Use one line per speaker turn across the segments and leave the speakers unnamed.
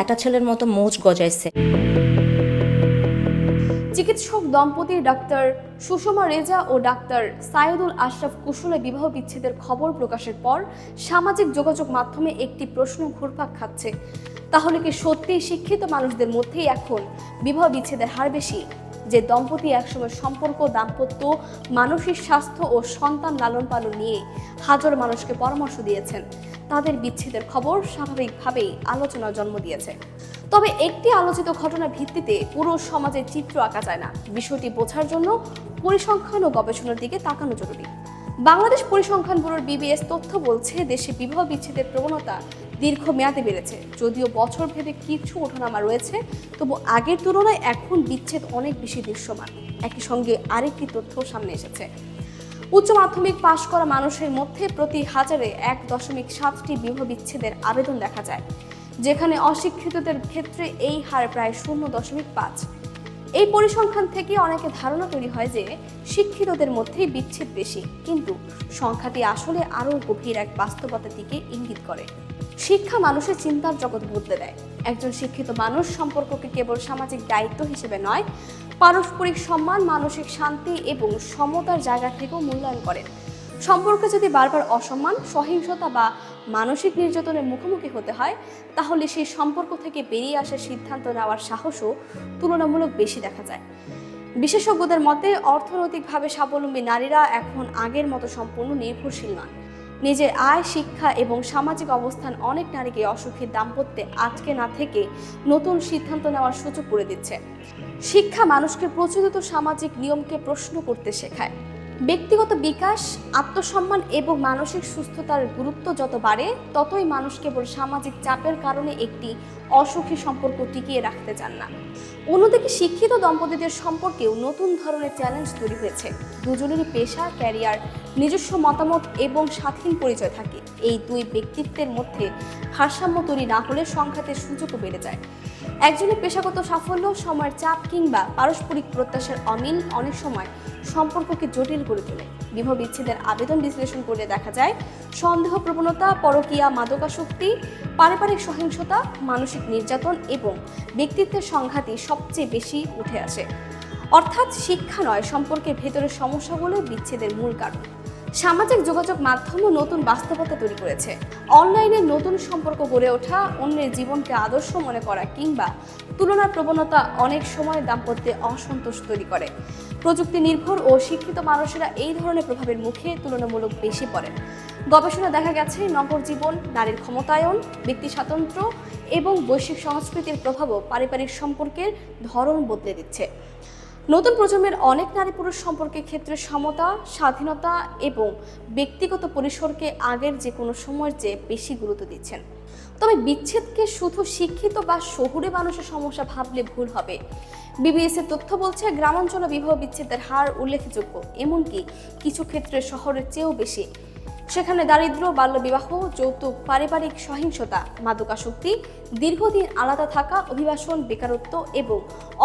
একটা ছেলের মতো মোচ গজাইছে।
চিকিৎসক দম্পতি ডাক্তার সুষমা রেজা ও ডাক্তার সাইদুল আশরাফ কুশলের বিবাহ বিচ্ছেদের খবর প্রকাশের পর সামাজিক যোগাযোগ মাধ্যমে একটি প্রশ্ন ঘুরপাক খাচ্ছে। তাহলে কি সত্যি শিক্ষিত মানুষদের মধ্যেই এখন বিবাহ বিচ্ছেদের হার বেশি? যে দম্পতি একসময় সম্পর্ক, দাম্পত্য, মানসিক স্বাস্থ্য ও সন্তান লালন পালন নিয়ে হাজার মানুষকে পরামর্শ দিয়েছেন, তাদের বিচ্ছেদের খবর স্বাভাবিকভাবেই আলোচনার জন্ম দিয়েছে। তবে একটি আলোচিত ঘটনার ভিত্তিতে পুরো সমাজের চিত্র আঁকা যায় না। বিষয়টি বোঝার জন্য পরিসংখ্যান ও গবেষণার দিকে তাকানো জরুরি। বাংলাদেশ পরিসংখ্যান ব্যুরোর বিবিএস তথ্য বলছে, দেশে বিবাহ বিচ্ছেদের প্রবণতা দীর্ঘমেয়াদে বেড়েছে। যদিও বছর ভেদে কিছু ওঠানামা রয়েছে, তবু আগের তুলনায় এখন বিচ্ছেদ অনেক বেশি দৃশ্যমান। একই সঙ্গে আরেকটি তথ্য সামনে এসেছে। উচ্চ মাধ্যমিক পাশ করা মানুষের মধ্যে প্রতি হাজারে 1.7টি বিবাহ বিচ্ছেদের আবেদন দেখা যায়, যেখানে অশিক্ষিতদের ক্ষেত্রে এই হার প্রায় 0.5। এই পরিসংখ্যান থেকে অনেকে ধারণা তৈরি হয় যে শিক্ষিতদের মধ্যেই বিচ্ছেদ বেশি, কিন্তু সংখ্যাটি আসলে আরও গভীর এক বাস্তবতার দিকে ইঙ্গিত করে। শিক্ষা মানুষের চিন্তার জগৎ বদলে দেয়। একজন শিক্ষিত মানুষ সম্পর্ককে কেবল সামাজিক দায়িত্ব হিসেবে নয়, পারস্পরিক সম্মান, মানসিক শান্তি এবং সমতার জায়গা থেকেও মূল্যায়ন করেন। সম্পর্কে যদি বারবার অসম্মান, সহিংসতা বা মানসিক নির্যাতনের মুখোমুখি হতে হয়, তাহলে সেই সম্পর্ক থেকে বেরিয়ে আসার সিদ্ধান্ত নেওয়ার সাহসও তুলনামূলক বেশি দেখা যায়। বিশেষজ্ঞদের মতে, অর্থনৈতিকভাবে স্বাবলম্বী নারীরা এখন আগের মতো সম্পূর্ণ নির্ভরশীল নন। নিজের আয়, শিক্ষা এবং সামাজিক অবস্থান অনেক নারীকে অসুখী দাম্পত্যে আটকে না থেকে নতুন সিদ্ধান্ত নেওয়ার সুযোগ করে দিচ্ছে। শিক্ষা মানুষকে প্রচলিত সামাজিক নিয়মকে প্রশ্ন করতে শেখায়। ব্যক্তিগত বিকাশ, আত্মসম্মান এবং মানসিক সুস্থতার গুরুত্ব যত বাড়ে, ততই মানুষ কেবল সামাজিক চাপের কারণে একটি অসুখী সম্পর্ক টিকিয়ে রাখতে চান না। অন্যদিকে শিক্ষিত দম্পতিদের সম্পর্কেও নতুন ধরনের চ্যালেঞ্জ তৈরি হয়েছে। দুজনেরই পেশা, ক্যারিয়ার, নিজস্ব মতামত এবং স্বাধীন পরিচয় থাকে। এই দুই ব্যক্তিত্বের মধ্যে ভারসাম্য তৈরি না হলে সংঘাতের সুযোগও বেড়ে যায়। একজনের পেশাগত সাফল্য, সময়ের চাপ কিংবা পারস্পরিক প্রত্যাশার অমিল অনেক সময় সম্পর্ককে জটিল করে তোলে। বিবাহ বিচ্ছেদের আবেদন বিশ্লেষণ করলে দেখা যায়, সন্দেহ প্রবণতা, পরকীয়া, মাদকাসক্তি, পারিবারিক সহিংসতা, মানসিক নির্যাতন এবং ব্যক্তিত্বের সংঘাতই সবচেয়ে বেশি উঠে আসে। অর্থাৎ শিক্ষা নয়, সম্পর্কের ভেতরের সমস্যাগুলো বিচ্ছেদের মূল কারণ। সামাজিক যোগাযোগ মাধ্যমও নতুন বাস্তবতা তৈরি করেছে। অনলাইনে নতুন সম্পর্ক গড়ে ওঠা, অন্যের জীবনকে আদর্শ মনে করা কিংবা তুলনার প্রবণতা অনেক সময় দাম্পত্যে অসন্তোষ তৈরি করে। প্রযুক্তি নির্ভর ও শিক্ষিত মানুষেরা এই ধরনের প্রভাবের মুখে তুলনামূলক বেশি পড়েন। গবেষণা দেখা গেছে, নগর জীবন, নারীর ক্ষমতায়ন, ব্যক্তি স্বাতন্ত্র্য এবং বৈশ্বিক সংস্কৃতির প্রভাবও পারিবারিক সম্পর্কের ধরন বদলে দিচ্ছে। নতুন প্রজন্মের অনেক নারী পুরুষ সম্পর্কের ক্ষেত্রে সমতা, স্বাধীনতা এবং ব্যক্তিগত পরিসরকে আগের যে কোনো সময়ের চেয়ে বেশি গুরুত্ব দিচ্ছেন। তবে বিচ্ছেদকে শুধু শিক্ষিত বা শহুরে মানুষের সমস্যা ভাবলে ভুল হবে। বিবিএস এর তথ্য বলছে, গ্রামাঞ্চলে বিবাহ বিচ্ছেদের হার উল্লেখযোগ্য, এমনকি কিছু ক্ষেত্রে শহরের চেয়েও বেশি। সেখানে দারিদ্র্য, বাল্যবিবাহ, যৌতুক, পারিবারিক সহিংসতা, মাদকাসক্তি, দীর্ঘদিন আলাদা থাকা, অভিবাসন, বেকারত্ব এবং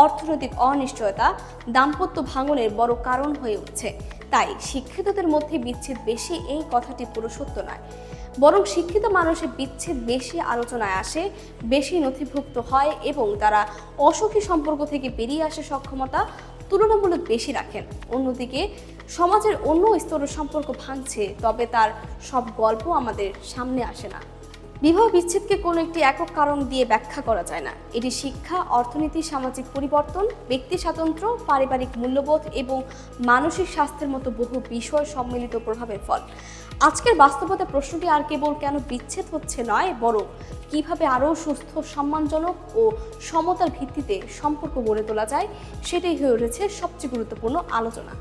অর্থনৈতিক অনিশ্চয়তা দাম্পত্য ভাঙনের বড় কারণ হয়ে উঠছে। তাই শিক্ষিতদের মধ্যে বিচ্ছেদ বেশি এই কথাটি পুরো সত্য নয়, বরং শিক্ষিত মানুষের বিচ্ছেদ বেশি আলোচনায় আসে, বেশি নথিভুক্ত হয় এবং তারা অসুখী সম্পর্ক থেকে বেরিয়ে আসার সক্ষমতা তুলনামূলক বেশি রাখেন। অন্যদিকে সমাজের অন্য স্তরের সম্পর্ক ভাঙছে, তবে তার সব গল্প আমাদের সামনে আসে না। বিবাহ বিচ্ছেদকে কোনো একটি একক কারণ দিয়ে ব্যাখ্যা করা যায় না। এটি শিক্ষা, অর্থনীতি, সামাজিক পরিবর্তন, ব্যক্তি স্বাতন্ত্র্য, পারিবারিক মূল্যবোধ এবং মানসিক স্বাস্থ্যের মতো বহু বিষয় সম্মিলিত প্রভাবের ফল। আজকের বাস্তবতা প্রশ্নটি আর কেবল কেন বিচ্ছেদ হচ্ছে নয়, বরং কিভাবে আরও সুস্থ, সম্মানজনক ও সমতার ভিত্তিতে সম্পর্ক গড়ে তোলা যায়, সেটাই হয়ে উঠেছে সবচেয়ে গুরুত্বপূর্ণ আলোচনা।